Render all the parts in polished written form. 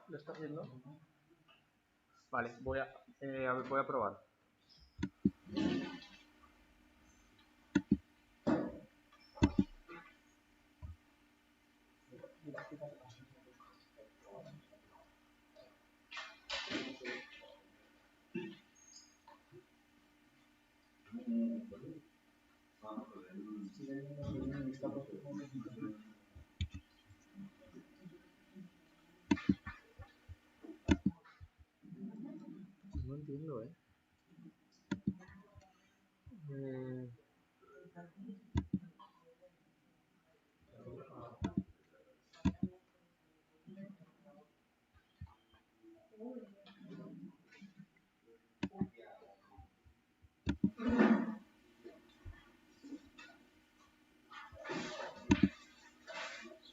¿Lo estás viendo? Vale, voy a probar. No entiendo,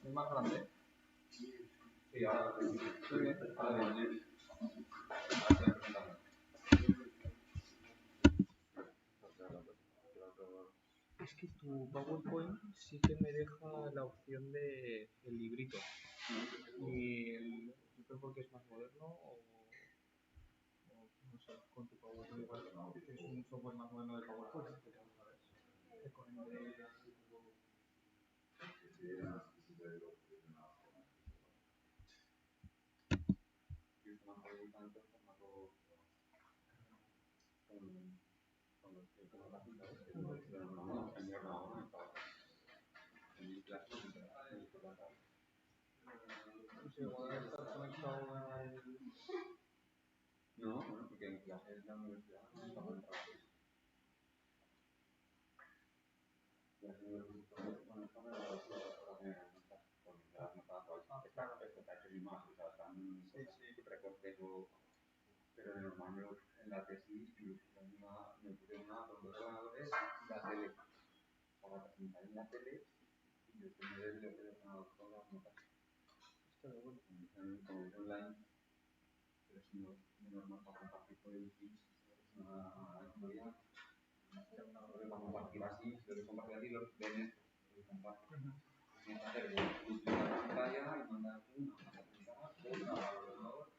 ¿Es más grande? Sí, ahora estoy bien. Es que tu PowerPoint sí que me deja la opción de el librito. Y yo creo porque es más moderno o no sé, con tu PowerPoint igual es un software más moderno de PowerPoint. ¿Sabes? Con el igual estar conectado al... No, bueno, porque en clases de la universidad no está conectado. Pero de normal en la tesis me puse una con dos ordenadores y la tele para presentar en la tele y depende del ordenador con las notas. Esto de bueno, como es online, pero si no es normal para compartir por el Teams, es una historia. Para compartir así, si lo que compartir así, lo ven esto, lo comparto. Tienes que hacer duplicar la pantalla y mandar una presentar, otra al ordenador,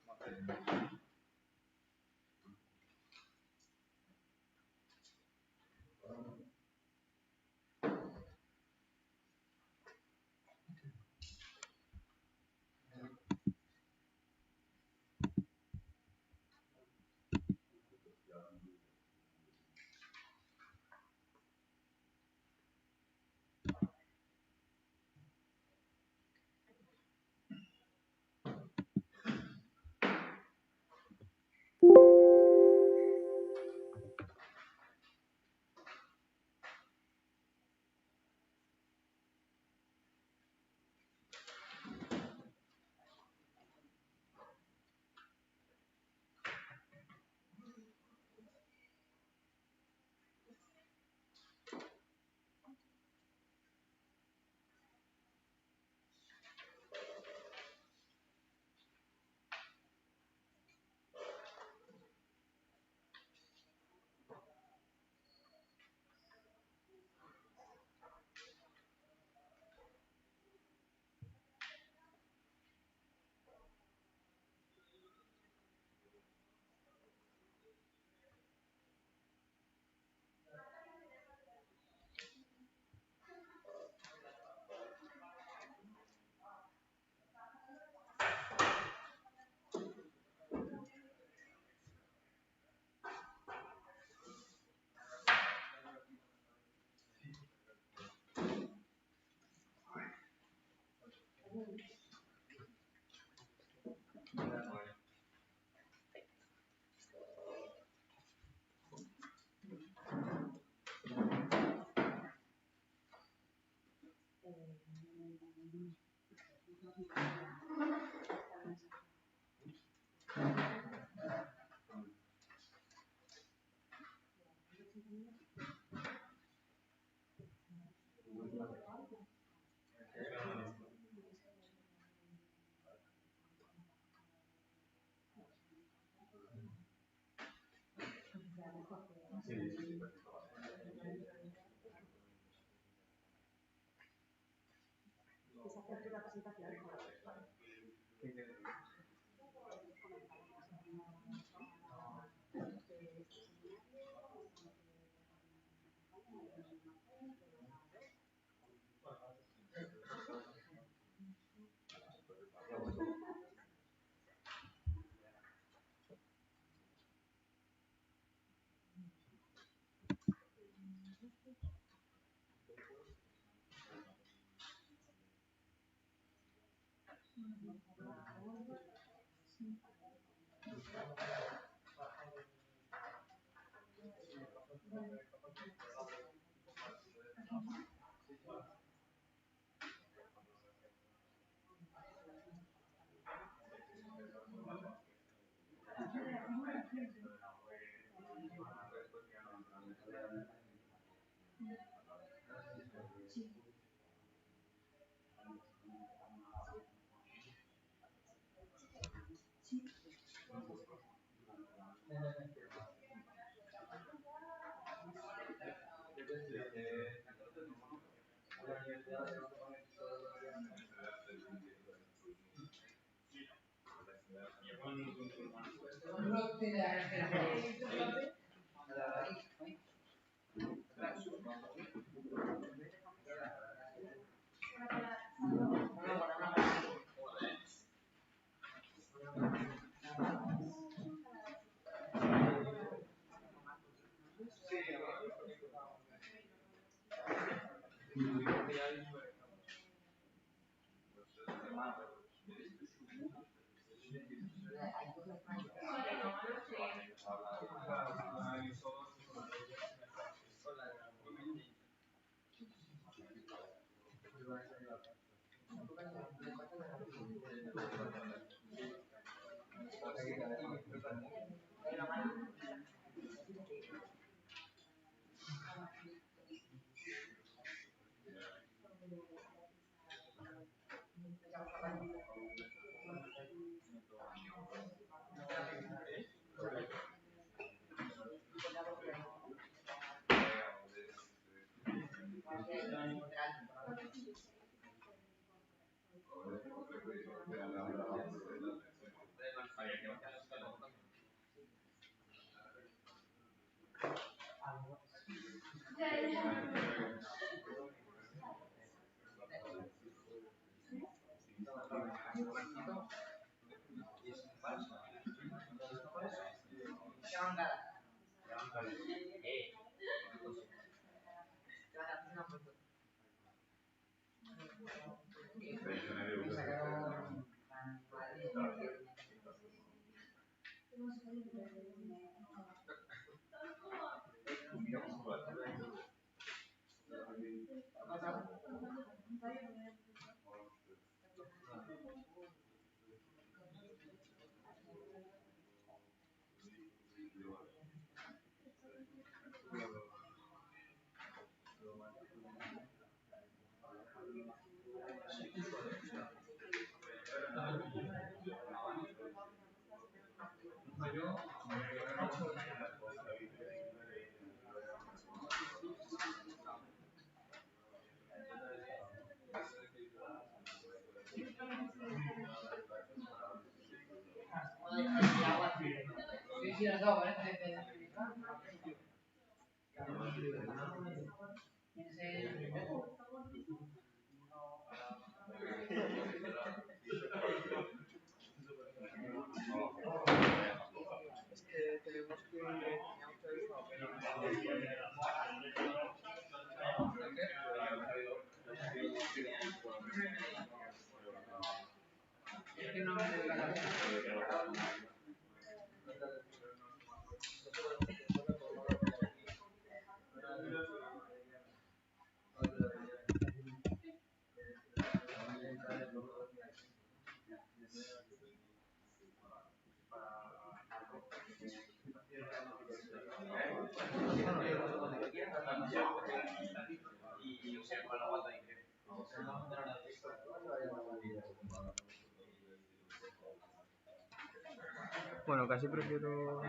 Bueno, casi prefiero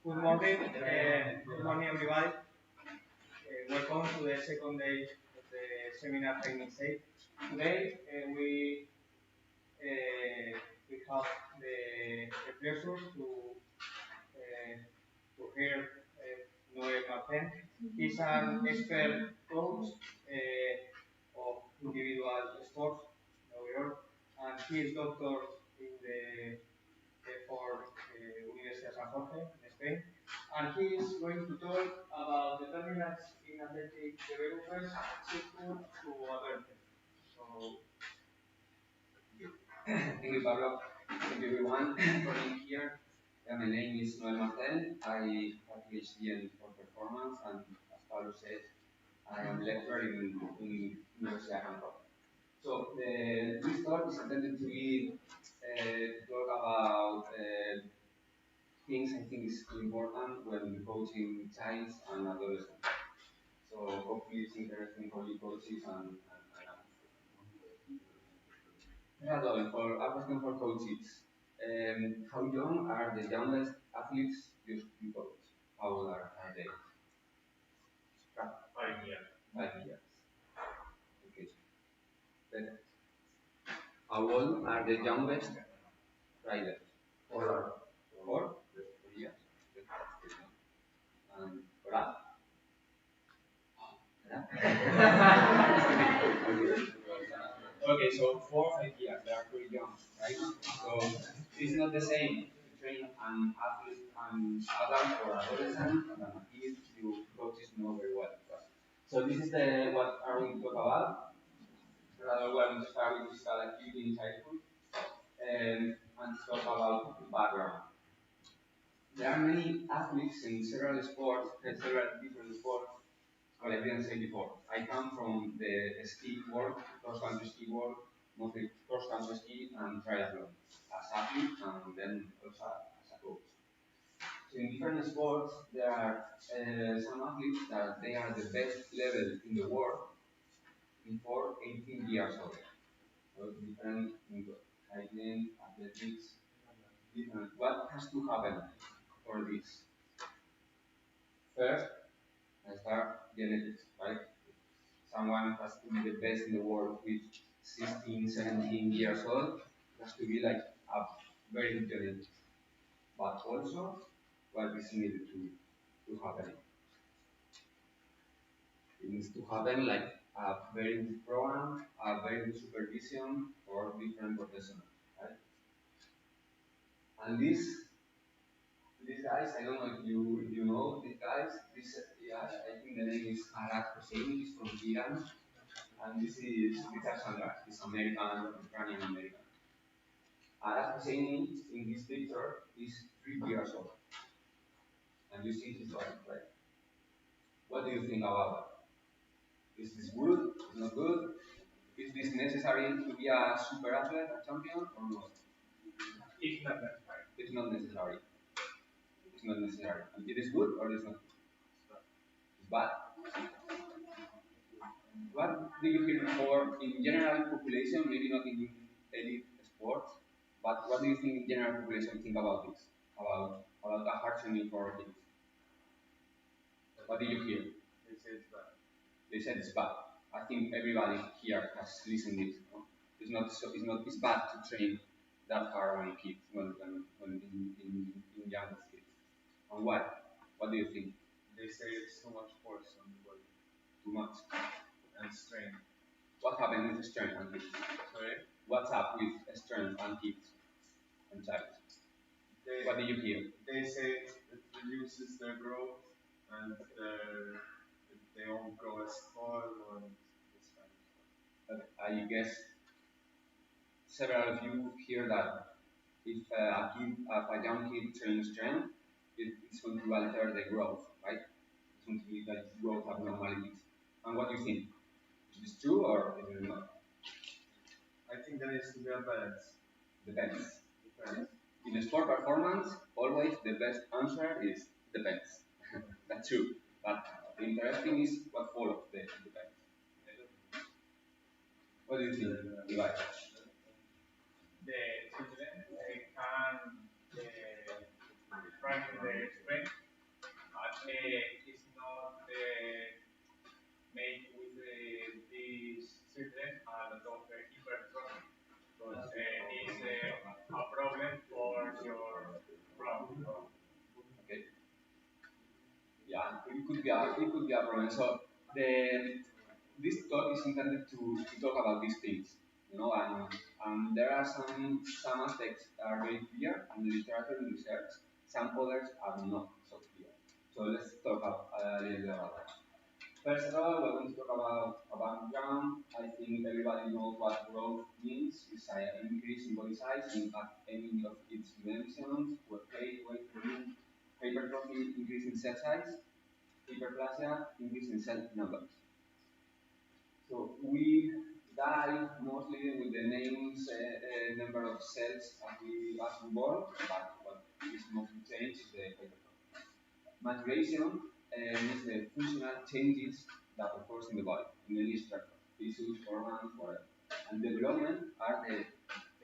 Good morning, everybody. Welcome to the second day of the seminar training stage. Today we have the pleasure uh, to hear Noel Martin. He's an expert coach of individual sports in New York, and he is doctor in the for Universidad San Jorge in Spain. And he is going to talk about determinants in athletic developers equal to advantage. So, Thank you, Pablo. Thank you, everyone, for being here. My name is Noel Martel. I have a PhD in sport performance, and as Pablo said, I am lecturer in University of Hancock. So, this talk is intended to be to talk about things I think is important when coaching child and adolescents. So, hopefully, it's interesting for you coaches and for a question for coaches. How young are the youngest athletes you coach? How old are they? 5 years. 5 years. Okay. Then, how old are the youngest riders? 4. 4 years. And Hola. Okay, so 4 or 5 years, they are pretty young, right? So it's not the same to train an athlete, an adult or adolescent, than a kid you coaches know very well. So this is what are we talk about. We're going to start with physical activity in childhood and talk about background. There are many athletes in several sports, several different sports. Well, I didn't say before. I come from the ski world, cross country ski world, mostly cross country ski and triathlon as athlete and then also as a coach. So in different sports, there are some athletes that they are the best level in the world before 18 years old. So different in cycling, athletics, different. What has to happen for this? First, I start genetics, right? someone has to be the best in the world with 16, 17 years old. It has to be like a very intelligent, but also what is needed to happen. It needs to happen like a very good program, a very good supervision for different professionals, right? And these guys, I don't know if you know these guys. This yeah, I think the name is Arad Hosseini. He's from Iran, and this is Sandra. He's American, Ukrainian American. Arad Hosseini in this picture is 3 years old, and you see his body, right? What do you think about it? Is this good? Is not good? Is this necessary to be a super athlete, a champion, or not? It's not necessary. It's not necessary. It's not necessary. And it is good or it is not good? It's bad. What do you hear for in general population, maybe not in elite sports, but what do you think in general population think about this? About the hard training for kids? What do you hear? They say it's bad. They said it's bad. I think everybody here has listened to this. No? It's not so. It's bad to train that hard when kids, when in young kids. And why? What do you think? They say it's too much force on the body. Too much. And strain. What happened with strength and kids? Sorry? What's up with strength and kids and child? What do you hear? They say it reduces their growth and they won't grow as tall or this kind of stuff. I guess several of you hear that if a young kid trains strength, it's going to alter the growth, right? It's going to be like growth abnormalities. And what do you think? Is this true or is it not? I think there needs to be a balance. Depends. In sport performance, always the best answer is depends. That's true. But the interesting is what follows the depends. What do you think, Levi? The children can practice their strength, but it's not made with these children a lot of hypertrophy. Because it's a problem for your brain. Okay. Yeah, it could be a problem. So this talk is intended to talk about these things, you know, and there are some aspects that are very clear in the literature and research. Some others are not so clear. So let's talk a little bit about that. First of all, we're going to talk about a background. I think everybody knows what growth means. It's an increase in body size in any of its dimensions, weight, volume, hypertrophy, increase in cell size, hyperplasia, increase in cell numbers. So we dive mostly with the names, number of cells as we born, but what is mostly changed is the hypertrophy. Maturation is the functional changes that occurs in the body, in any structure, tissues, organs, whatever. And development are the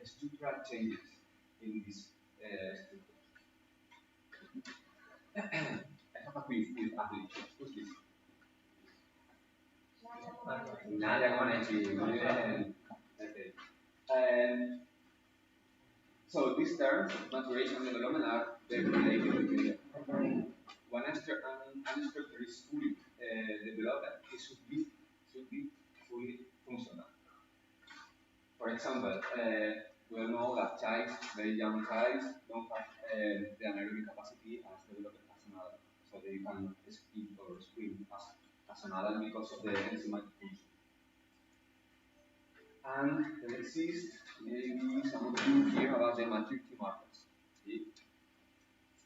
structural changes in these structures. I have a quiz with athletes. Who's this? Nadia Comaneci. Okay. So these terms, maturation and development, are very related to each other. When an structure is fully developed, it should be fully functional. For example, we all know that very young childs, don't have the anaerobic capacity as developed as an adult. So they can speak or scream as an adult because of the enzymatic function. And there exists, maybe some of you hear about the maturity markers. See?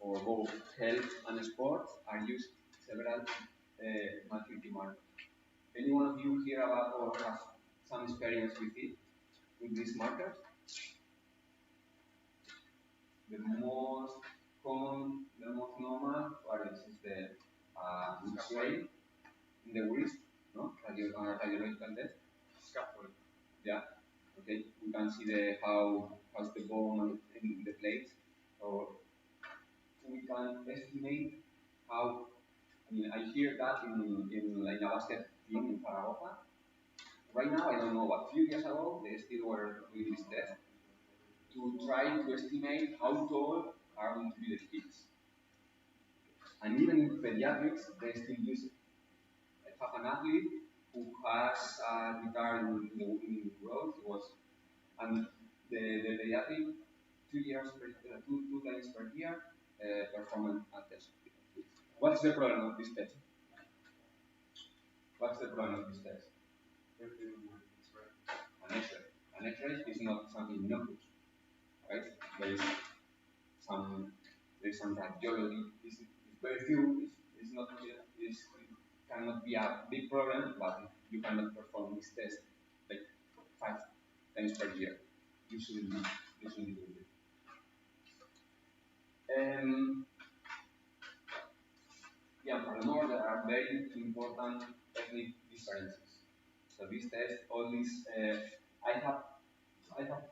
For both health and sports are used several maturity markers. Any one of you hear about or have some experience with it, with these markers? The most common, the most normal, what is the X-ray in the wrist, no? Radiological test. Scaffold. Yeah. Okay. We can see how's the bone in the plates, or we can estimate how. I mean, I hear that in a basket team in Zaragoza. right now, I don't know, but a few years ago, they still were doing this test to try to estimate how tall are going to be the kids. And even in pediatrics, they still use it. I have an athlete who has a guitar in the road. It was, and the pediatric 2 years per, two times per year performance test. What's the problem of this test? What's the problem of this test? An X-ray. An X-ray is not something innocuous, right? There is some radiology. It's very few. It's not. It cannot be a big problem, but you cannot perform this test like 5 times per year. You shouldn't do it. Yeah, furthermore, there are very important ethnic differences. So this test, all these, I have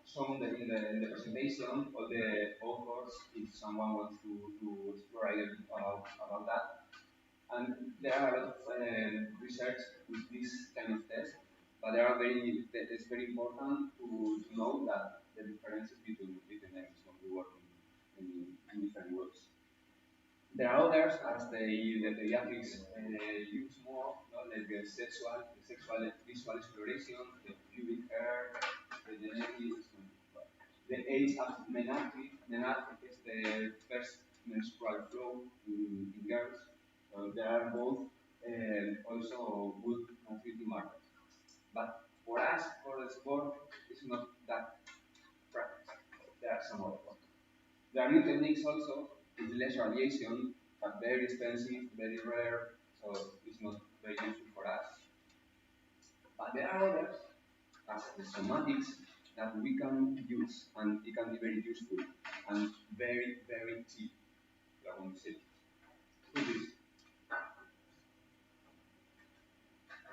shown that in the presentation all the authors, if someone wants to explore a little bit about that. And there are a lot of research with this kind of test, but it's very important to know that the differences between them when we work in different groups. There are others as the pediatrics use more, like the sexual visual exploration, the pubic hair, the genetics, the age of menarche. Menarche is the first menstrual flow in girls. So there are both also good fertility markers. But for us, for the sport, it's not that practical. There are some other ones. There are new techniques also with less radiation, but very expensive, very rare, so it's not very useful for us. But there are others, as the somatics, that we can use, and it can be very useful and very, very cheap. We are going to say. Who is this?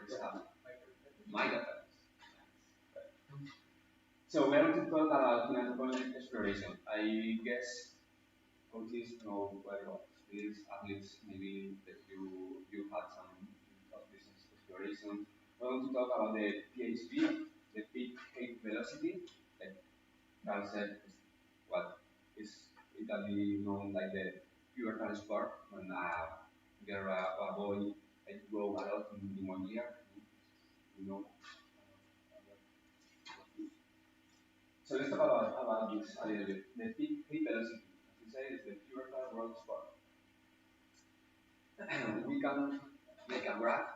It's microphones. So we're going to talk about kinetochronologic exploration. I guess coaches know very well. These athletes, maybe that you had some of this exploration. We're going to talk about the PHV, the peak height velocity. Like Carl said, is what is Italy known like the pubertal sport when a girl or a boy grow a lot in 1 year. You know. So let's talk about this a little bit. The peak velocity, as we say, is the pubertal growth spot. We can make a graph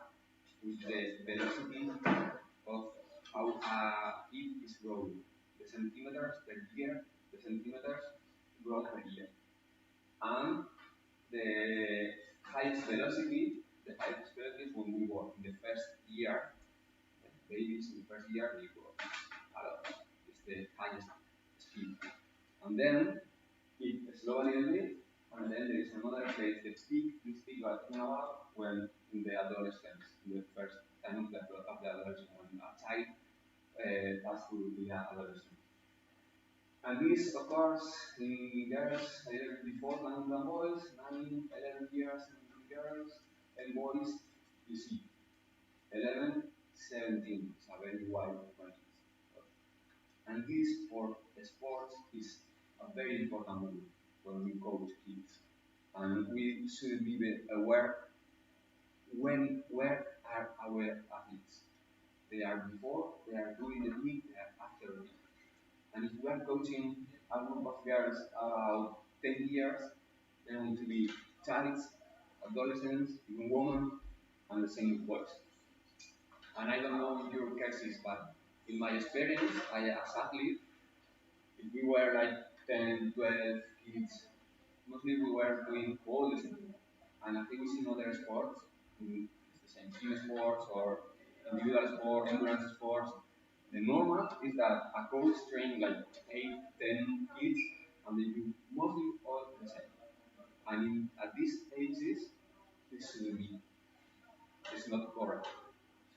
with the velocity of how a heat is growing. The centimeters per year, the centimeters growth per year. And the highest velocity is when we work in the first year. Babies in the first year, they grow a lot. It's the highest speed. And then it slows a little bit, and then there is another phase, the peak, this peak we are talking about, when in the adolescence, in the first time of the adolescence, when a child has to be an adolescent. And this occurs in girls a little before than boys, 9, 11 years in girls, and boys, you see, 11, 17, it's a very wide range. And this for sports is a very important moment when we coach kids. And we should be aware where are our athletes. They are before, they are during the week, they are after the week. And if we are coaching a group of girls about 10 years, they're going to be childs, adolescents, even women, and the same with boys. And I don't know your cases, but in my experience, as athlete, if we were like 10, 12 kids, mostly we were doing all the same. And I think we see in other sports, it's the same team sports or individual sports, endurance sports. The normal is that a coach train like 8, 10 kids, and they do mostly all the same. And at these ages, this shouldn't be. It's not correct.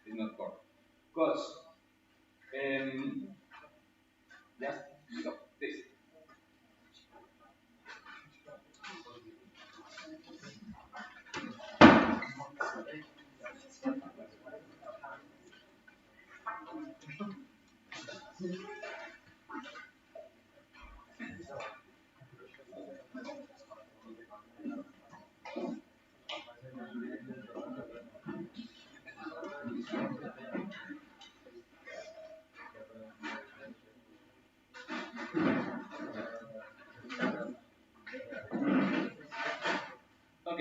It's not correct. Because, just stop this. Okay,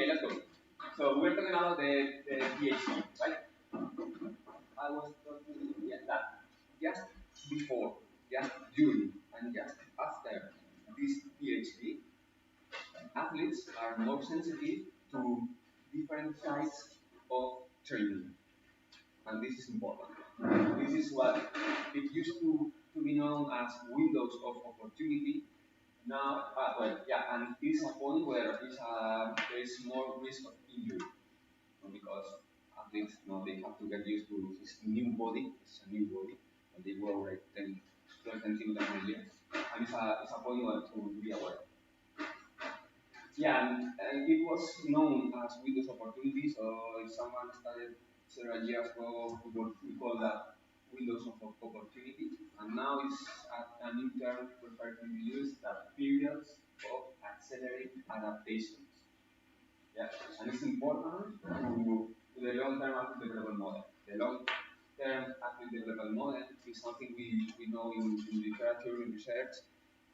let's go. So we're talking about the PhD, right? I was talking that just before, just during, and just after this PhD, athletes are more sensitive to different types of training, and this is important. This is what it used to be known as windows of opportunity. Now, and it's a point where there is more risk of injury because athletes, they have to get used to this new body. It's a new body, and they grow like 10, 12 centimeters a year, and it's a point where to be aware. Yeah, and it was known as windows opportunities. So if someone started several years ago, we call that windows of opportunity. And now it's a new term preferred to be used that periods of accelerated adaptations. Yeah, and it's important to the long-term athlete development model. The long-term athlete development model is something we know in literature and research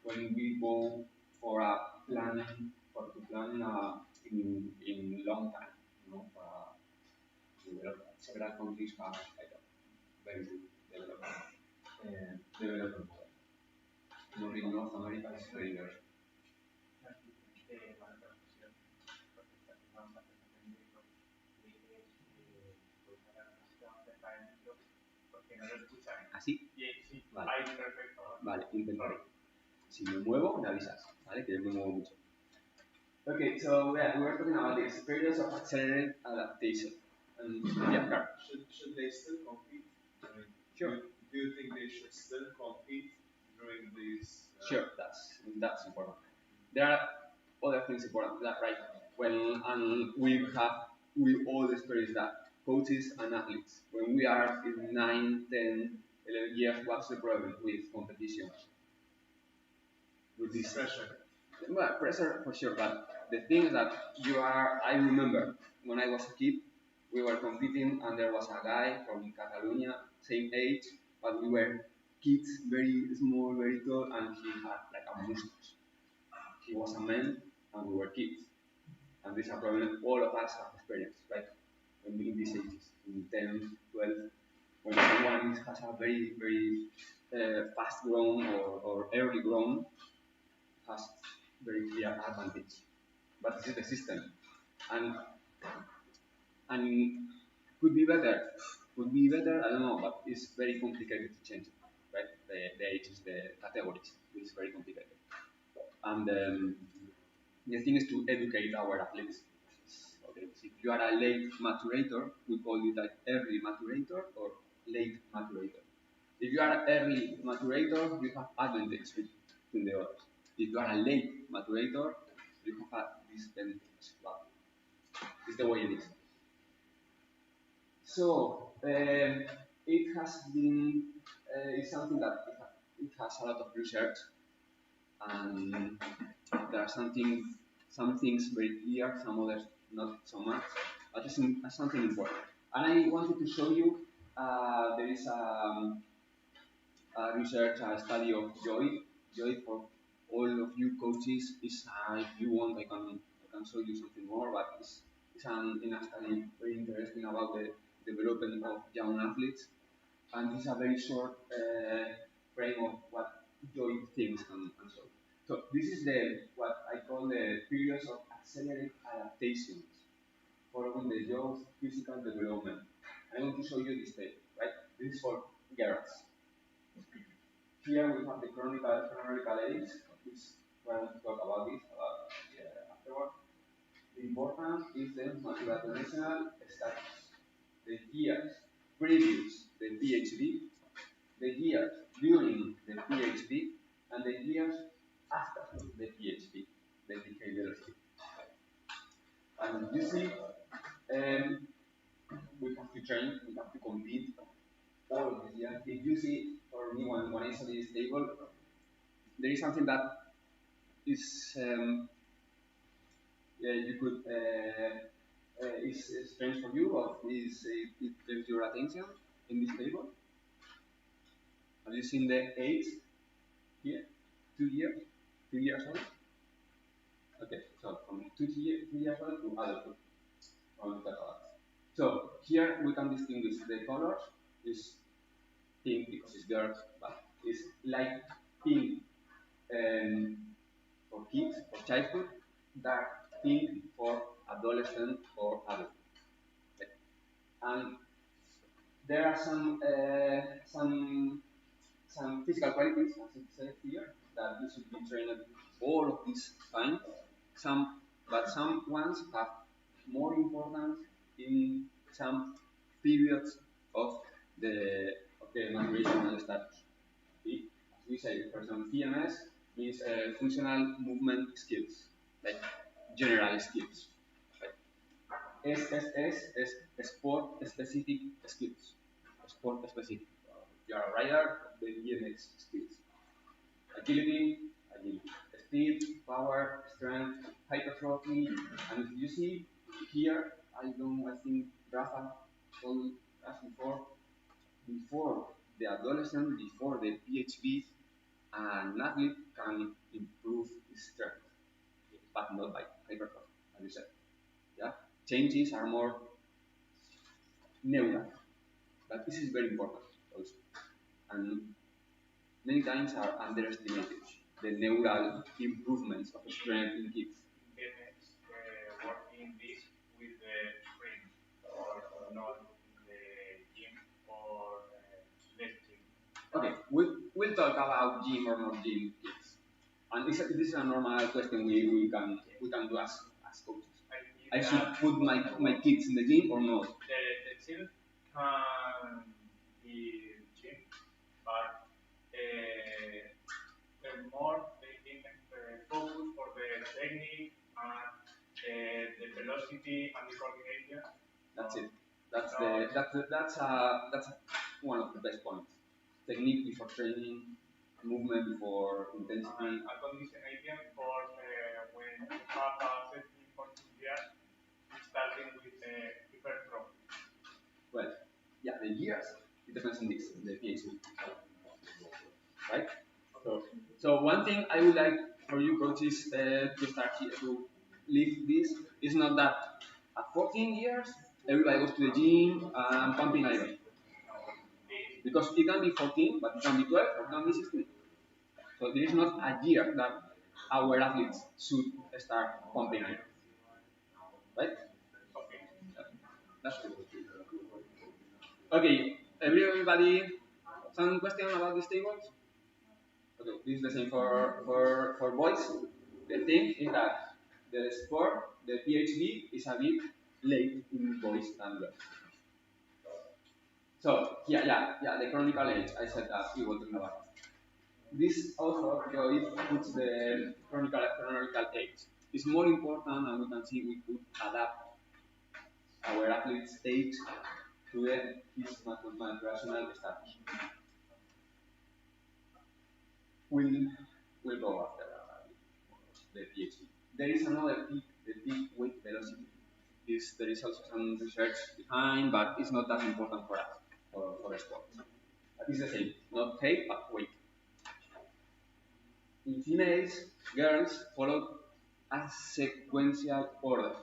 when we go for a planning for to plan in long time. Several countries have like a very good development model. Not in North America, it's very rare. ¿Así? Vale. Vale, intentaré. Si me muevo, me avisas, ¿vale? Que yo me muevo mucho. Okay, so yeah, we were talking about the experience of accelerated adaptation. Yeah, should they still compete? I mean, sure. Do you think they should still compete during these? Sure, that's important. There are other things important. That right. We all experience that coaches and athletes. When we are in 9, 10, 11 years, what's the problem with competitions? With this pressure. Well, pressure for sure, but the thing is that I remember when I was a kid, we were competing and there was a guy from Catalonia, same age, but we were kids, very small, very tall, and he had like a mustache. He was a man and we were kids. And this is a problem all of us have experienced, right? When we in these ages, in 10, 12, when someone has a very, very fast grown or early grown, has very clear advantage. But this is the system. And could be better. Could be better, I don't know, but it's very complicated to change it, right? The ages, the categories. It's very complicated. And the thing is to educate our athletes. Okay, so if you are a late maturator, we call it like early maturator or late maturator. If you are an early maturator, you have advantage between the others. If you are a late maturator, you have disadvantage. But it's the way it is. So it has been it's something that it has a lot of research, and there are some things very clear, some others not so much, but it's something important. And I wanted to show you there is a research, a study of Joy. Joy, for all of you coaches, is if you want, I can show you something more, but it's in a study very interesting about the development of young athletes, and it's a very short frame of what Joy thinks and so. So this is what I call the periods of accelerated adaptations following the youth physical development. I want to show you this tape, right? This is for girls. Here we have the chronological age, which we're going to talk about this afterward. The important is the motivational status. The years previous the PhD, the years during the PhD, and the years after the PhD, the behavioral state. And you see, we have to train, we have to compete all of these years. If you see, for for me, when I study this table, there is something that is you could is strange for you, or is it gives your attention in this table. Have you seen the age here? 2 years old. Okay, so from 2 years old to adulthood. So here we can distinguish the colors is pink because it's girls, but it's light pink for kids, for childhood, dark pink for adolescent or adult. Okay. And there are some physical qualities, as it says here, that you should be trained all of these times. But some ones have more importance in some periods of the maturation status. Okay? As we say, for example, FMS means functional movement skills, like general skills. Right? SSS is sport specific skills. Sport specific. You are a rider, the BMX skills. Agility, speed, power, strength, hypertrophy, and if you see here, I think Rafa told us before the adolescent, before the PhD, an athlete can improve his strength, but not by hypertrophy, as you said. Yeah, changes are more neural, but this is very important also, and many times are underestimated. The neural improvements of strength in kids. BMX working this with the screen or not in the gym or less gym. Okay, we'll talk about gym or not gym kids, and this is a normal question we can do as coaches. I should put my kids in the gym or not? The child can be gym, but more they can focus for the technique and the velocity and the coordination. That's it. That's one of the best points. Technique before training, movement before intensity. A conditionation for when you have a 13-14 years, starting with hypertrophy. Well, yeah, the years, it depends on this, the PhD. Right? So one thing I would like for you coaches to start here, to leave this, is not that at 14 years, everybody goes to the gym and pumping iron. Because it can be 14, but it can be 12, or it can be 16. So there is not a year that our athletes should start pumping iron. Right? That's true. Okay, everybody, some question about these tables? Okay, this is the same for boys. The thing is that the sport, the PhD, is a bit late in boys than girls. So, yeah, the chronicle age, I said that we were talking about. This author, it puts the chronicle age. It's more important, and we can see we could adapt our athlete's age to his maturational status. We'll go after the PhD. There is another peak, the peak weight velocity. There is also some research behind, but it's not that important for us, for sports. It's the same, not height, but weight. In females, girls follow a sequential order,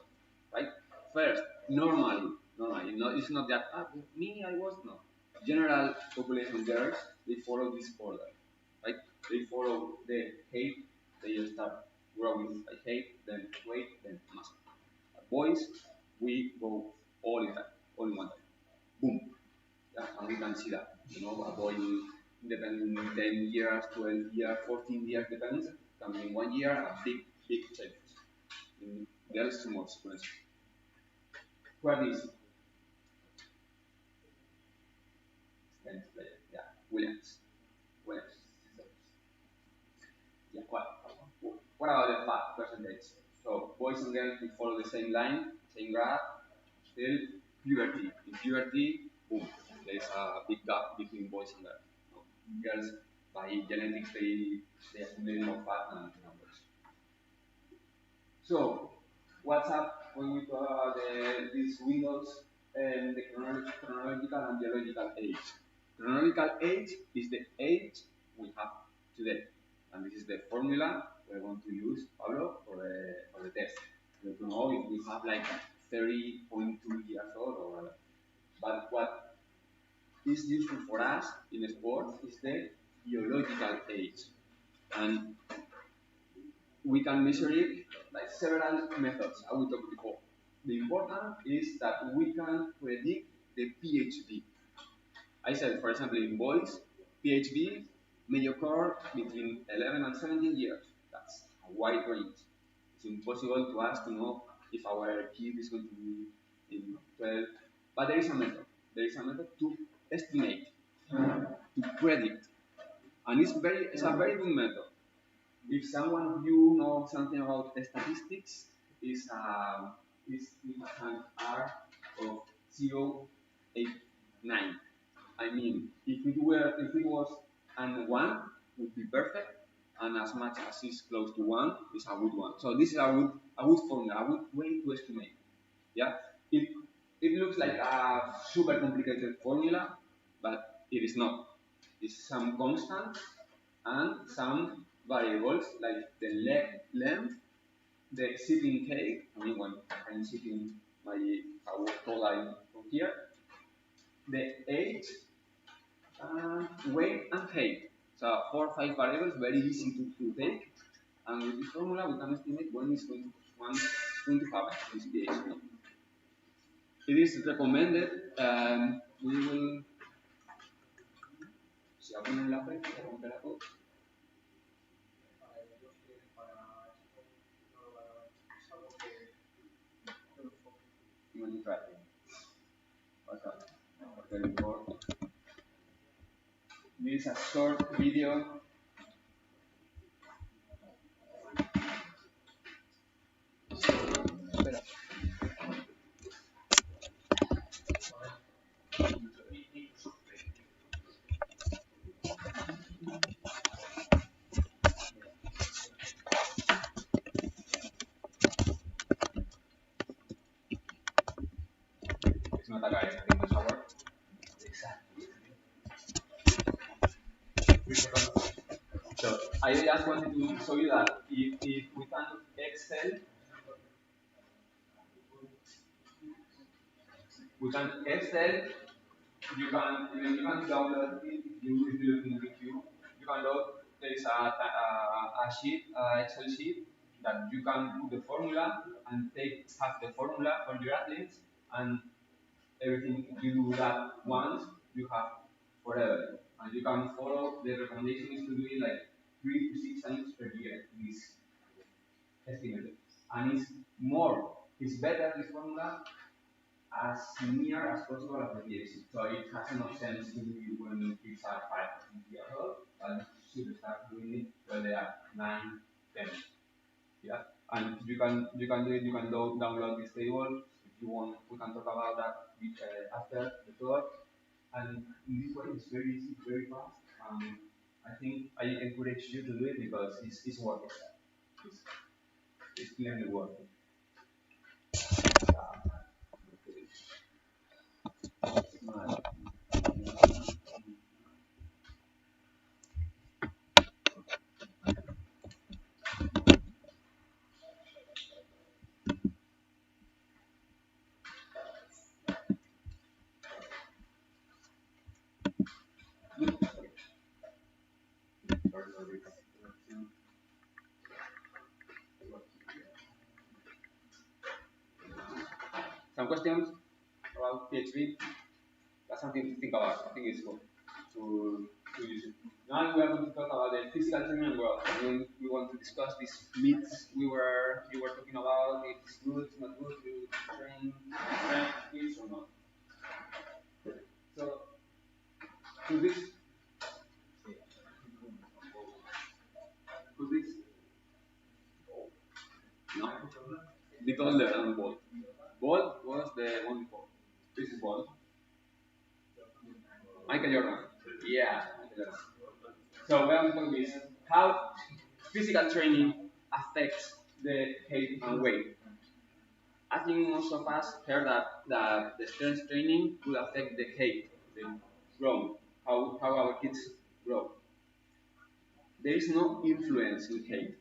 right? First, normally, it's not that, me, I was, no. General population girls, they follow this order, right? They follow the height, they start growing by height, then weight, then muscle. Boys, we go all in one time. Boom. Yeah, and we can see that. A boy depending 10 years, 12 years, 14 years, depends. Can be in 1 year, a big changes. In girls, small sequence. What is tennis player? Yeah, Williams. Yeah, what about the fat percentage? So boys and girls, we follow the same line, same graph. Still, puberty. In puberty, boom, there is a big gap between boys and girls. girls by genetics they accumulate more fat than boys. So what's up when we talk about these windows and the chronological and biological age? Chronological age is the age we have today, and this is the formula we're going to use, Pablo, for the test. We don't know if we have like 30.2 years old or whatever. But what is useful for us in sports is the biological age. And we can measure it by several methods I will talk before. The important is that we can predict the PhD. I said, for example, in boys, PhD may occur between 11 and 17 years. That's a wide range. It's impossible to us to know if our kid is going to be in 12. But there is a method. There is a method to estimate, to predict. And it's a very good method. If someone of you know something about statistics, is an R of 0.89. I mean, if it was an 1, would be perfect, and as much as is close to 1 is a good one. So this is a good formula, a good way to estimate. Yeah, it looks like a super complicated formula, but it is not. It's some constants and some variables like the leg length, the sitting height. I mean, when I'm sitting my tall line from here, the age, weight, and height. So 4 or 5 variables, very easy to take. And with this formula, we can estimate when it's going to happen. This PhD. It is recommended. We will. Si aún en la fecha, this is a short video. It's not a guy, I think it's a word. So I just wanted to show you that if we can Excel, you can download it if you look in YouTube. You can load, there is a sheet, Excel sheet that you can put the formula and have the formula for your athletes, and everything you do that once, you have forever. And you can follow the recommendation is to do it like 3 to 6 times per year. This estimated. And it's better this formula as near as possible as the PhD. So it has enough sense to do it when kids are 5 or 6 years old, but you should start doing it when they are 9, 10. Yeah, and you can do it. You can download this table if you want. We can talk about that after the talk. And in this way, it's very easy, very fast. I think I encourage you to do it because it's worth it. It's clearly worth it. Some questions about PhD. That's something to think about. I think it's cool to use it. Now we are going to talk about the physical training world. We want to discuss these myths you were talking about. It's good, it's not good to train kids or not. So could this no? The toddler and Bolt. Bolt was the one before. This is Bolt. Michael Jordan. Yeah, Michael Jordan. So what I'm talking is how physical training affects the height and weight. I think most of us heard that the strength training will affect the height, the growth, how our kids grow. There is no influence in height.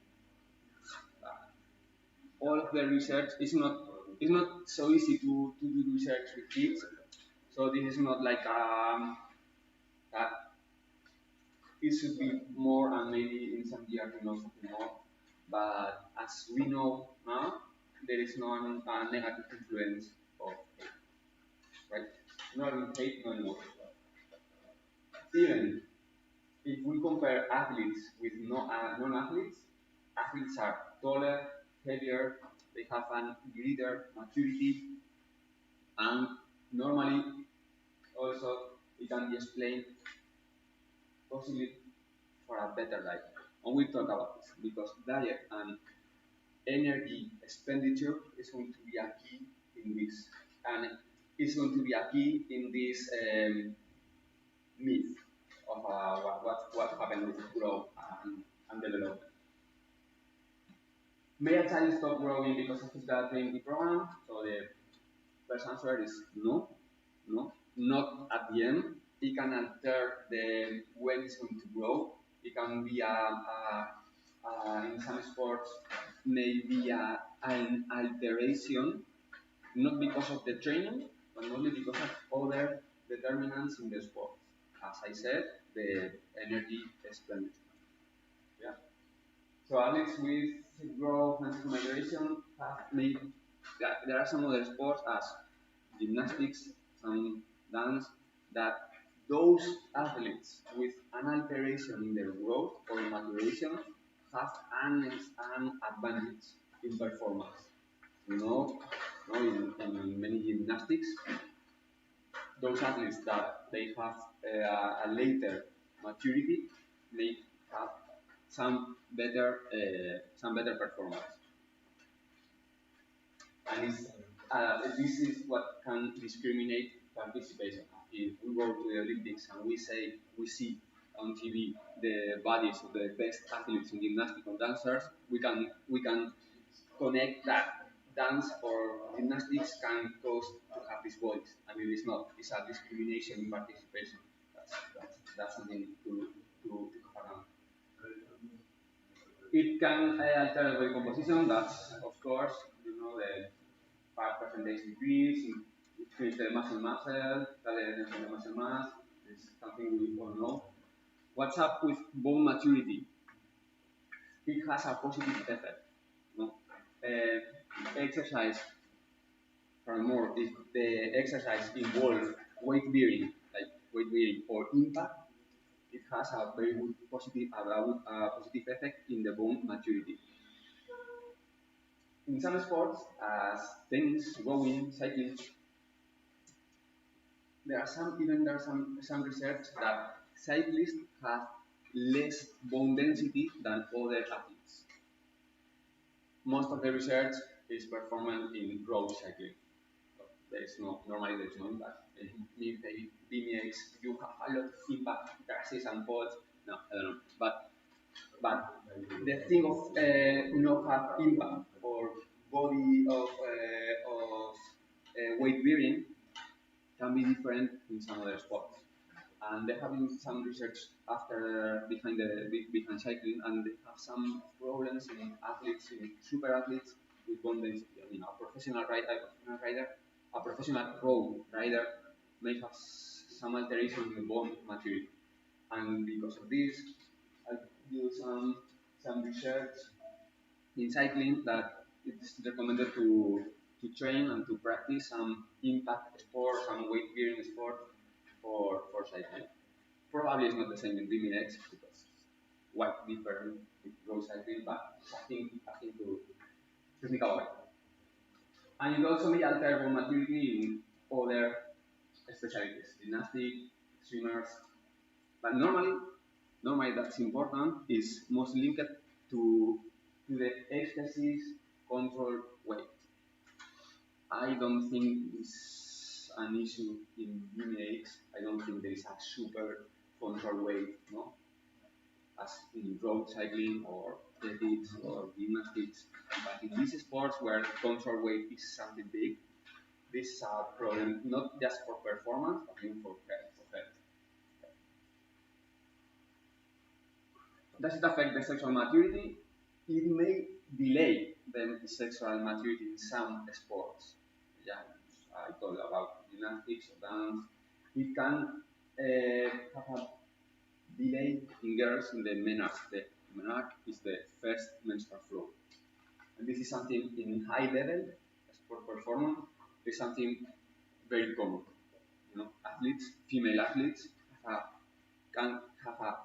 All of the research is not so easy to do research with kids. So this is not like it should be more, and maybe in some years we know something more. But as we know now, there is no negative influence of hate, right? Not in hate, not in war. Even if we compare athletes with non-athletes, athletes are taller, heavier, they have a greater maturity, and normally also it can be explained possibly for a better life. And we talk about this because diet and energy expenditure is going to be a key in this, and it's going to be a key in this myth of what happened with growth and development. May a child stop growing because of physical training program? So the first answer is no, no, not at the end. It can alter the when it's going to grow. It can be in some sports maybe an alteration, not because of the training, but only because of other determinants in the sport. As I said, the energy expenditure. Yeah. So athletes with growth and migration have made. There are some other sports as gymnastics, some dance, that those athletes with an alteration in their growth or in maturation have an advantage in performance. You know, in many gymnastics, those athletes that they have a later maturity may have some better performance. And this is what can discriminate participation. If we go to the Olympics and we see on TV the bodies of the best athletes in gymnastics or dancers, we can connect that dance or gymnastics can cause to have these bodies. I mean, it's not. It's a discrimination in participation. That's something to have. It can alter the body composition. That's of course, the fat percentage decrease, increase the muscle, the muscle mass. It's something we all know. What's up with bone maturity? It has a positive effect. No? Exercise, furthermore, if the exercise involves weight bearing, or impact, it has a very good positive effect in the bone maturity. In some sports, as tennis, rowing, cycling, there are some research that cyclists have less bone density than other athletes. Most of the research is performed in road cycling. So normally there's no impact. Maybe BMX, you have a lot of impact, crashes and falls. No, I don't know. But the thing of not have impact or body of weight bearing can be different in some other sports. And they have been some research behind cycling, and they have some problems in athletes, in super athletes with bone density. I mean, a professional pro rider may have some alteration in the bone maturity, and because of this, I do some research in cycling that it's recommended to train and to practice some impact sports and weight bearing sports for cycling. Probably it's not the same in BMX because quite different with road cycling, but I think to think about it. And it also may alter bone maturity in other specialties, gymnastics, swimmers. But normally that's important is most linked to the exercise control weight. I don't think it's an issue in BMX. I don't think there is a super control weight, no? as in road cycling or athletics or gymnastics. But in these sports where control weight is something big, this is a problem not just for performance, but even for health. Does it affect the sexual maturity? It may delay the sexual maturity in some sports. Yeah, I told about gymnastics or dance. It can have a delay in girls in the menarche. The menarche is the first menstrual flow. And this is something in high level sport performance is something very common. Athletes, female athletes, have, can have a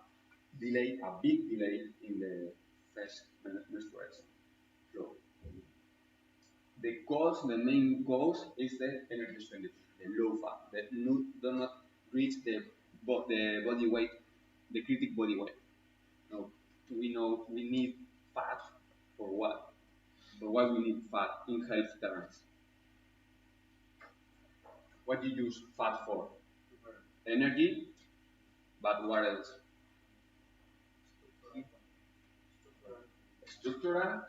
delay, a big delay in the first menstruation flow. The main cause is the energy expenditure, the low fat, that do not reach the body weight, the critical body weight. No, we know we need fat for what? For what we need fat in health terms. What do you use fat for? Energy, but what else? Structural,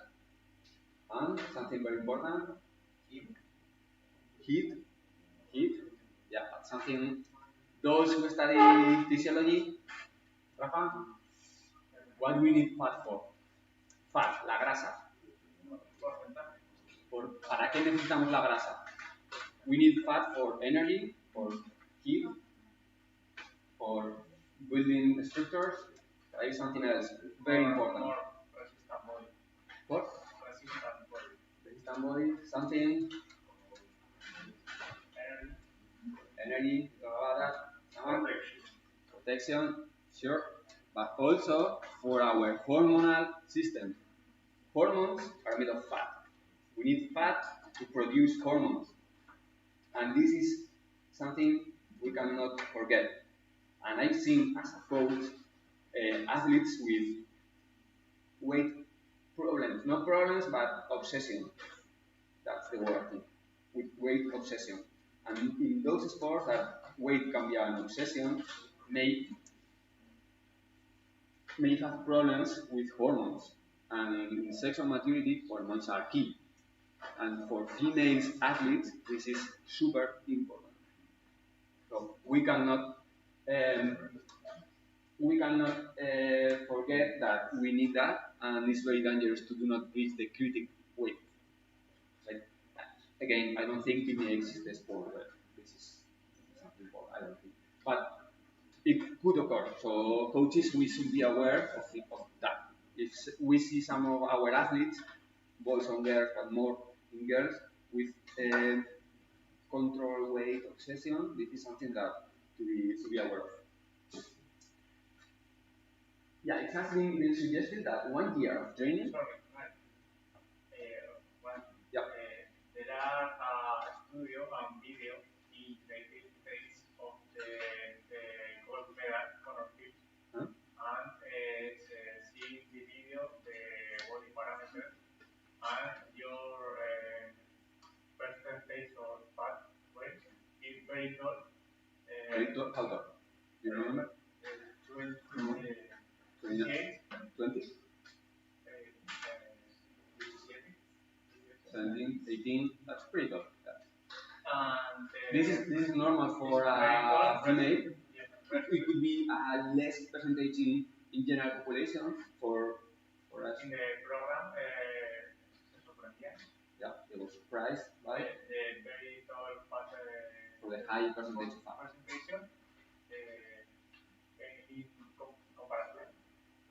and something very important, heat, yeah, something, those who study physiology, Rafa, what do we need fat for? Fat, la grasa. ¿Para qué necesitamos la grasa? We need fat for energy, for heat, for building structures. There is something else very important. What? Resistant body, something. Energy, protection, sure, but also for our hormonal system. Hormones are made of fat. We need fat to produce hormones. And this is something we cannot forget. And I've seen as a coach athletes with weight problems. Not problems, but obsession. That's the word, I think. With weight obsession. And in those sports that weight can be an obsession, may have problems with hormones. And in sexual maturity, hormones are key. And for female athletes, this is super important. So we cannot forget that we need that, and it's very dangerous to do not reach the critical weight. Like, again, I don't think PMA is the sport, but this is something I don't think. But it could occur. So coaches, we should be aware of that. If we see some of our athletes, boys and girls, but more in girls, with control weight obsession, this is something that to be aware of. Yeah, it has been suggested that 1 year of training. Yeah. There are studio and video in the face of the gold medal Conor Phillips, and seeing the video, the body parameters, and your percentage of fat weight is very tall. Very tall? How tall? Do you remember? 28. 20? 17, 18, that's pretty tall. And this is normal for a female. It could be a less percentage in general population for us. In the program, yeah, they were surprised by the very tall fat for the high percentage of fat. In comparison.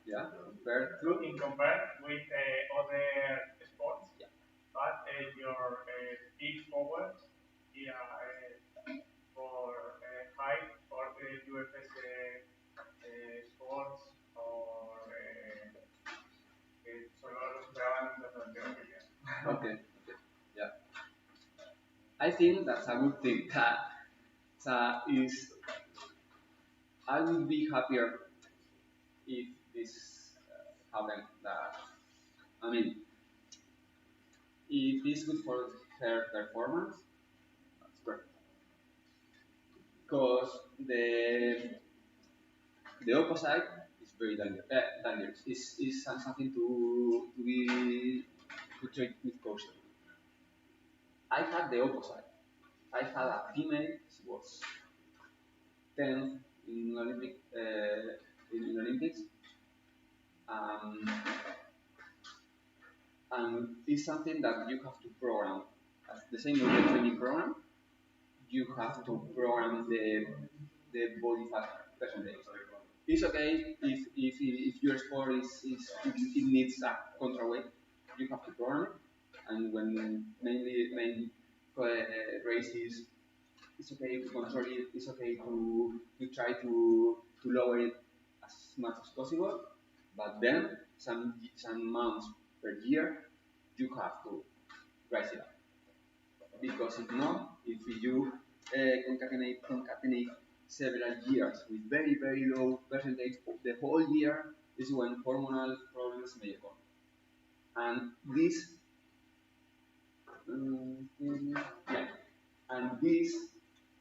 Yeah, in compared with other sports. Yeah. But your peak forward for height for UFS sports or solo los esperaban de Okay. Yeah. I think that's a good thing. I would be happier if this happened. I mean, if it's good for her performance, that's great. Because the opposite is very dangerous. It's something to treat with caution. I had the opposite. I had a female. She was 10th in Olympics. Um, and it's something that you have to program. As the same with the training program, you have to program the body fat percentage. It's okay if your sport it needs a contraweight, you have to program it. And when main races, it's okay to control it. It's okay to try to lower it as much as possible. But then some months per year, you have to rise it up. Because if not, if you concatenate several years with very low percentage of the whole year, is when hormonal problems may occur. And this,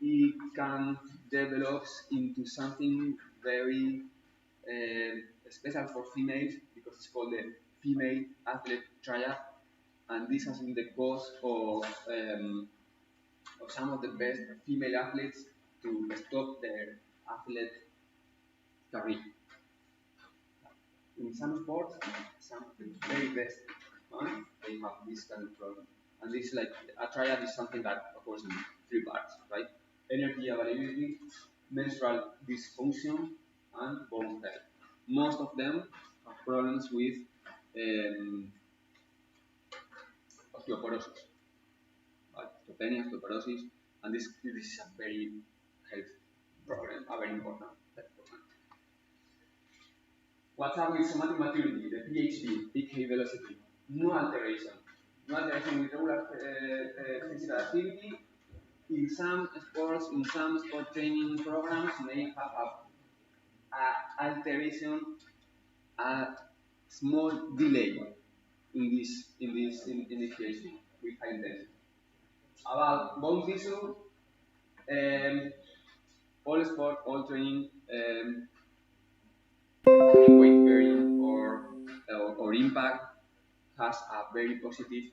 it can develop into something very special for females because it's called the female athlete triad, and this has been the cause of some of the best female athletes to stop their athlete career. In some sports, some of the very best, they have this kind of problem. And this, like, a triad is something that occurs in 3 parts, right? Energy availability, menstrual dysfunction, and bone health. Most of them have problems with osteoporosis, right? Osteopenia, osteoporosis, and this is a very health problem, a very important health problem. What's up with somatic maturity, the PhD, peak height velocity? No alteration. No alteration with regular physical activity. In some sports, in some sport training programs, may have a alteration, a small delay in this PhD with high intensity. About bone tissue, all sport, all training, weight bearing or impact has a very positive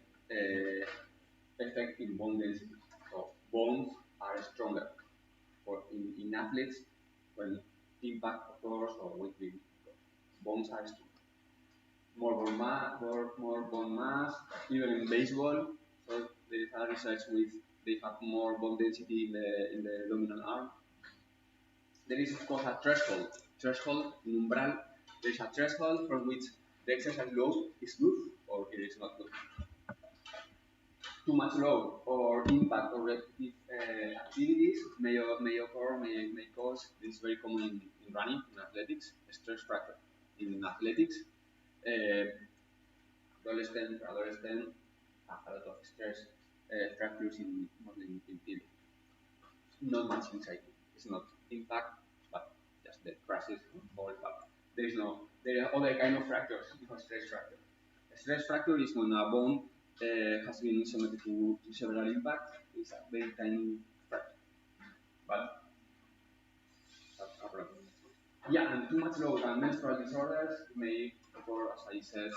effect in bone density. So bones are stronger in athletes when impact occurs or weight bearing. Bones are stronger. More bone mass, even in baseball. So they have research with they have more bone density in the dominant arm. There is of course a threshold, an umbral. There is a threshold from which the exercise load is good or it is not good. Too much load or impact or repetitive activities may cause, this is very common in running, in athletics, stress fracture. In athletics, adolescent have a lot of stress fractures in tibia. Not much inside. It's not impact, but just the crashes or impact. There are other kind of fractures, because stress fracture. A stress fracture is when a bone has been subjected to several impacts. It's a very tiny fracture. But that's a problem. Yeah, and too much load and menstrual disorders may occur, as I said,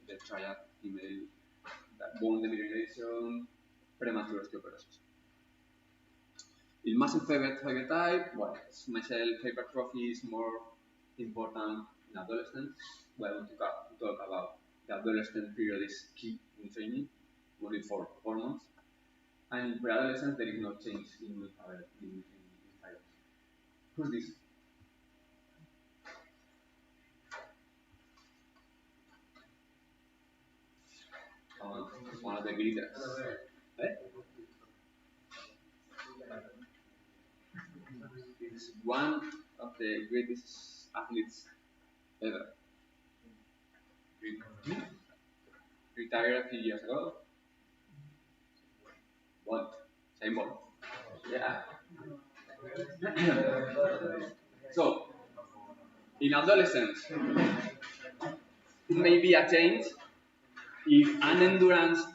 the triad, female, bone demineralization, premature osteoporosis. In muscle fiber type, well, muscle hypertrophy is more important in adolescents. Well, I want to talk about the adolescent period is key in training, only for hormones. And in pre-adolescence, there is no change in fibers. Who's this? One of the leaders. Is one of the greatest athletes ever. Retired a few years ago. What? Same ball. Yeah. So, in adolescence, it may be a change if an endurance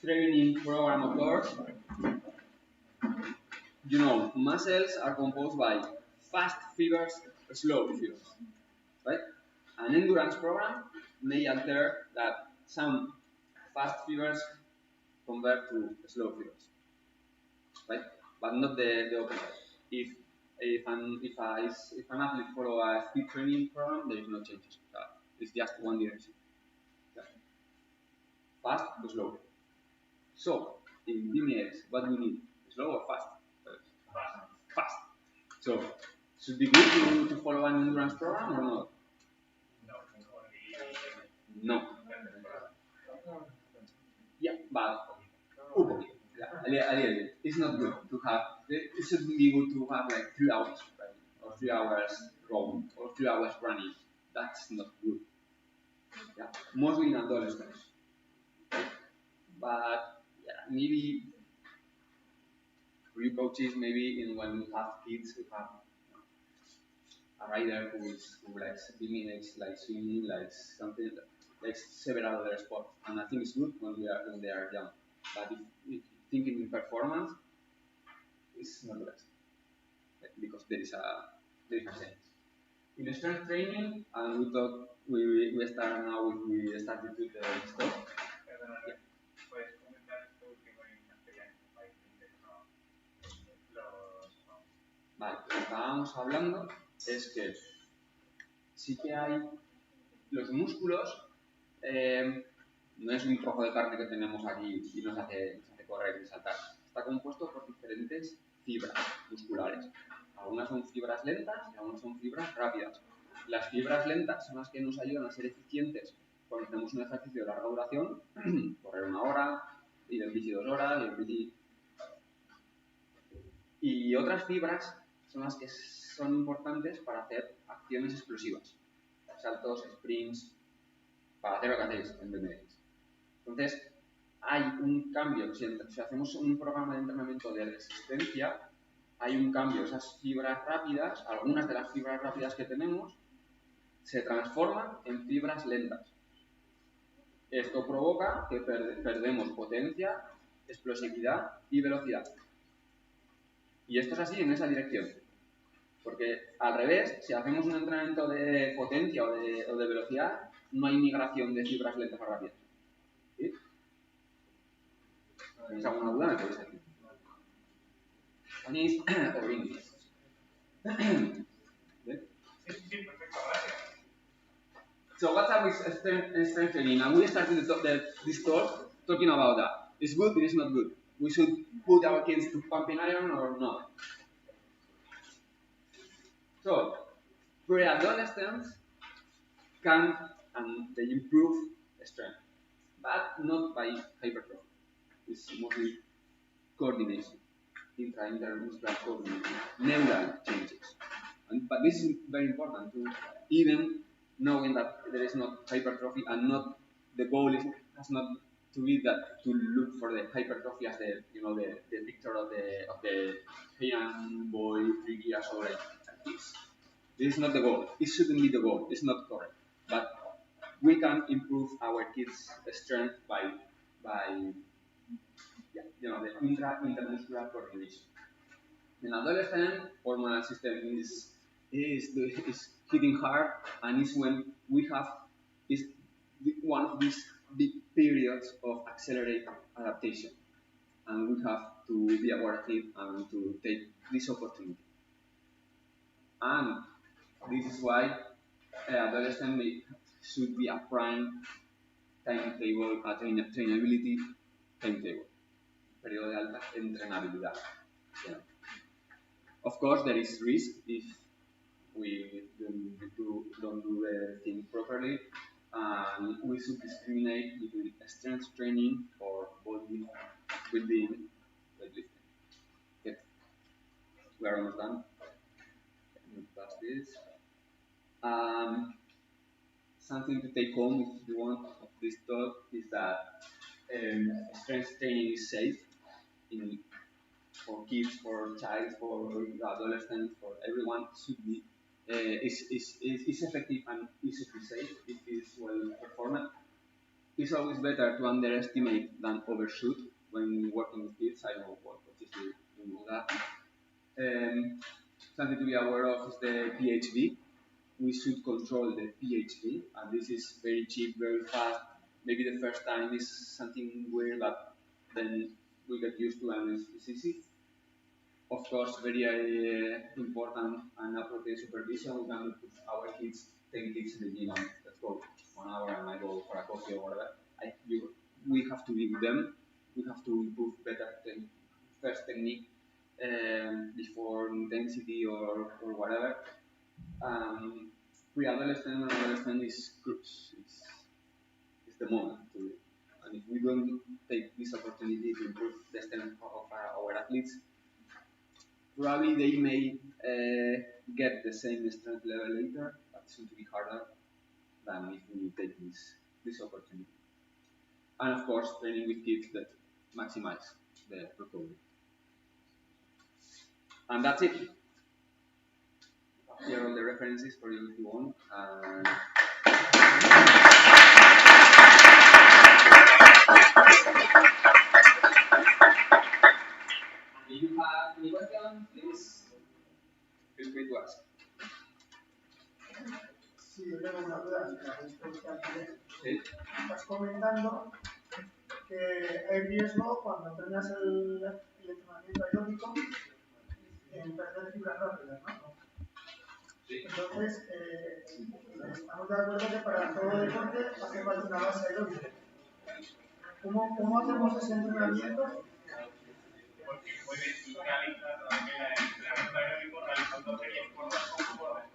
training program occurs. You know, muscles are composed by fast fibers, slow fibers. right? An endurance program may alter that some fast fibers convert to slow fibers, right? But not the opposite. If an athlete follow a speed training program, there is no changes. It's just one direction. Yeah. Fast to slow. So in BMX, what do we need? Slow or fast? Fast. So should be good to follow an endurance program or not? No. Yeah, but a little bit. It's not good to have. It should be good to have like 3 hours, right? Or 3 hours rowing, or 3 hours running. That's not good. Yeah, mostly in adolescents. But yeah, maybe for you coaches, maybe when you have kids who have a rider who likes BMX, like swimming, like something like several other sports, and I think it's good when they are young. But if thinking in performance, it's not the best because there is a sense. In strength training, and we start now with we started with the stuff. Yeah. Vale, lo que estábamos hablando es que sí que hay los músculos, no es un trozo de carne que tenemos aquí y nos hace correr y saltar. Está compuesto por diferentes fibras musculares. Algunas son fibras lentas y algunas son fibras rápidas. Las fibras lentas son las que nos ayudan a ser eficientes cuando hacemos un ejercicio de larga duración, correr 1 hora, ir en bici 2 horas, ir en bici. Y otras fibras son las que son importantes para hacer acciones explosivas, saltos, sprints, para hacer lo que hacéis en BMX. Entonces, hay un cambio. Si hacemos un programa de entrenamiento de resistencia, hay un cambio. Esas fibras rápidas, algunas de las fibras rápidas que tenemos, se transforman en fibras lentas. Esto provoca que perdemos potencia, explosividad y velocidad. Y esto es así en esa dirección. Porque al revés, si hacemos un entrenamiento de potencia o de velocidad, no hay migración de fibras lentas a rápidas. ¿Sí? ¿Tenéis alguna duda? Me podéis decir. ¿Tenéis o English? Sí, perfecto, gracias. So what's up with strength training? And we started this talk talking about that. It's good, it is not good. We should put our kids to pumping iron or not. So, pre-adolescents can and they improve strength, but not by hypertrophy. It's mostly coordination, intermuscular coordination, neural changes. But this is very important to even knowing that there is not hypertrophy and not the goal has not to be that to look for the hypertrophy as the picture of the young boy 3 years old like this. This is not the goal. It shouldn't be the goal. It's not correct. But we can improve our kids' strength by the intermuscular coordination. In adolescent, hormonal system is hitting hard, and is when we have one of these big periods of accelerated adaptation, and we have to be aware of it and to take this opportunity. And this is why adolescent should be a prime timetable, a trainability timetable, periodo de alta entrenabilidad. Yeah. Of course, there is risk if we don't do the thing properly, and we should discriminate between strength training or body building, weightlifting. Okay. We are almost done. That's this. Something to take home, if you want, of this talk is that strength training is safe for kids, for child, for adolescents, for everyone. Should be is effective and easy to safe if it is well performed. It's always better to underestimate than overshoot when working with kids. I know what is you know that. Something to be aware of is the PhD. we should control the PHP, and this is very cheap, very fast. Maybe the first time is something weird, but then we get used to, and it's easy. Of course, very important and appropriate supervision. We can put our kids, 10 kids in the gym, and let's go 1 hour, and I go for a coffee or whatever. We have to be with them. We have to improve better first technique before intensity or whatever. Pre-adolescent and adolescent is the moment to do it. And if we don't take this opportunity to improve the strength of our athletes, probably they may get the same strength level later, but it's going to be harder than if we take this opportunity. And of course, training with kids that maximize the recovery. And that's it. Here are all the references for you if you want. If you have any questions, please feel free to ask. Sí, yo tengo una duda. ¿Sí? Estás comentando que hay riesgo cuando entrenas el entrenamiento aeróbico en perder fibras rápidas, ¿no? Sí. Entonces, estamos de acuerdo que para todo deporte hace falta una base aeróbica. ¿Cómo hacemos ese entrenamiento? Porque puedes realizar el entrenamiento aeróbico realizando series cortas conformes.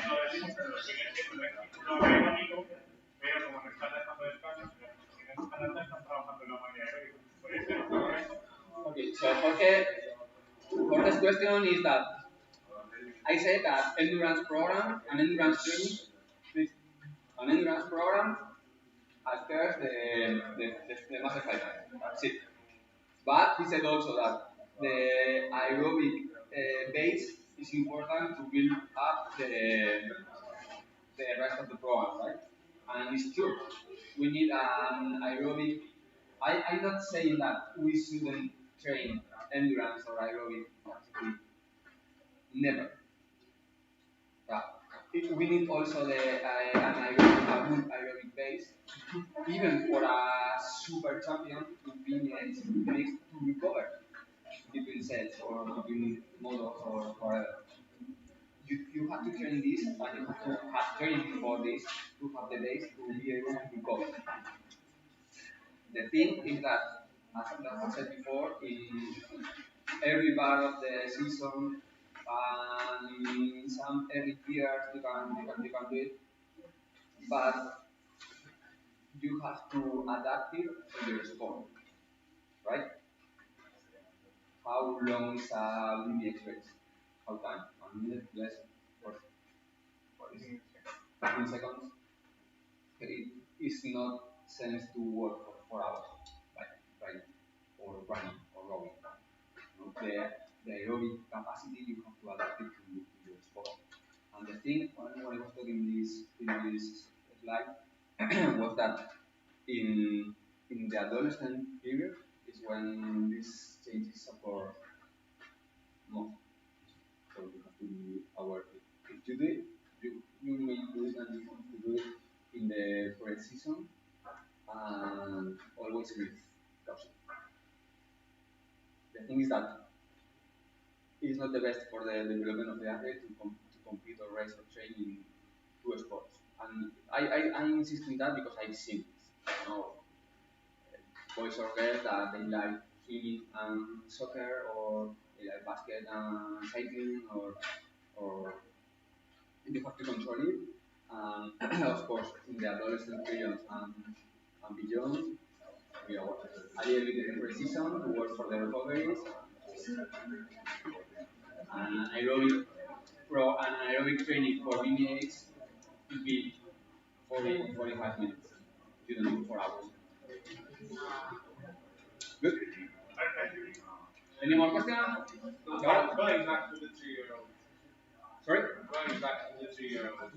No lo decimos, pero lo siguiente es un estímulo aeróbico, pero como no estás dejando descanso, si no estás alta, estás trabajando en la máquina aeróbica. ¿Puede ser correcto? Okay, so Jorge's question is that I said that endurance program and endurance training, an endurance program alters the muscle fiber. That's it. But he said also that the aerobic base is important to build up the rest of the program, right? And it's true. We need an aerobic. I'm not saying that we shouldn't train endurance or aerobic capacity. Never. Yeah. We need also a good aerobic base. Even for a super champion to be needs to recover between sets or between models or whatever. You have to train this, and you have to have training for this to have the base to be able to recover. The thing is that, as I said before, in every part of the season and in some early years you can do it, but you have to adapt it to your sport, right? How long is a VBX race? How time? 1 minute, less, or 15 seconds? It is not sense to work for 4 hours, right? Or running or rowing. The aerobic capacity you have to adapt it to your sport. And the thing when I was talking in this slide was that in the adolescent period is when these changes occur most. So you have to be aware. If you do it, you may do it, and you have to do it in the pre-season and always with caution. The thing is that it is not the best for the development of the athlete to compete or race or train in two sports. And I insist on that because I've seen this. You know, boys or girls that they like swimming and soccer, or they like basket and cycling, or you have to control it. And of course, in the adolescent period and beyond, we are a little bit in pre-season to work for the recoveries. And aerobic training for BMX will be 40 45 minutes. You don't need 4 hours. Good. Any more questions? Going back to the 2-year-old. Sorry? Going back to the 2-year-old.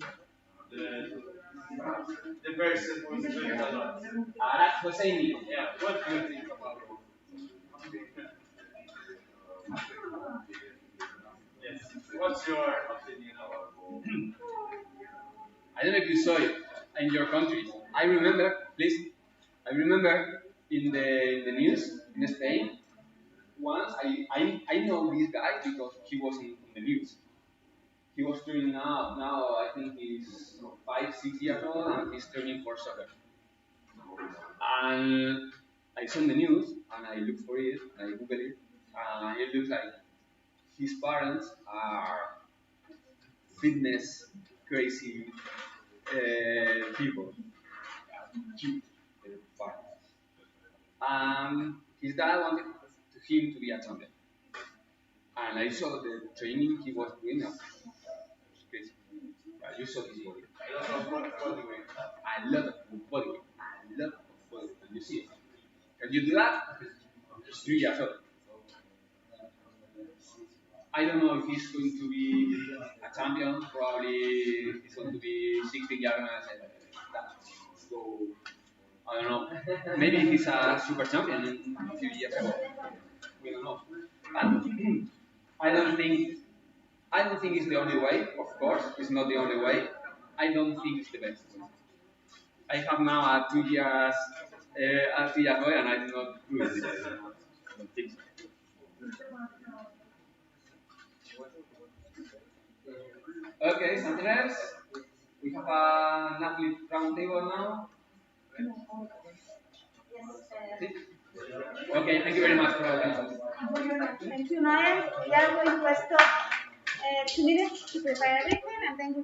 The person who's doing a lot. That's Jose. Yeah, what do you think about it? Yes. What's your opinion about I don't know if you saw it in your country. I remember, please, I remember in the news in Spain, once I know this guy because he was in the news. He was turning now I think he's 5, 6 years old and he's turning for soccer. And I saw in the news and I looked for it, I googled it, and it looks like his parents are fitness crazy people. Cute parents. His dad wanted him to be a champion. And I saw the training he was doing. Crazy. You saw his body. A lot of body weight. A lot of body weight. A lot of body weight. And you see it. Can you do that? He's 3 years old. I don't know if he's going to be a champion. Probably he's going to be 16 years old. So I don't know. Maybe he's a super champion in a few years ago. We don't know. But I don't think it's the only way. Of course, it's not the only way. I don't think it's the best way. I have now a 2 years boy, and I do not do it. I don't think so. Okay, something else? We have a lovely round table now. Okay, thank you very much for your attention. Thank you, Noel. We are going to stop 2 minutes to prepare everything, and then we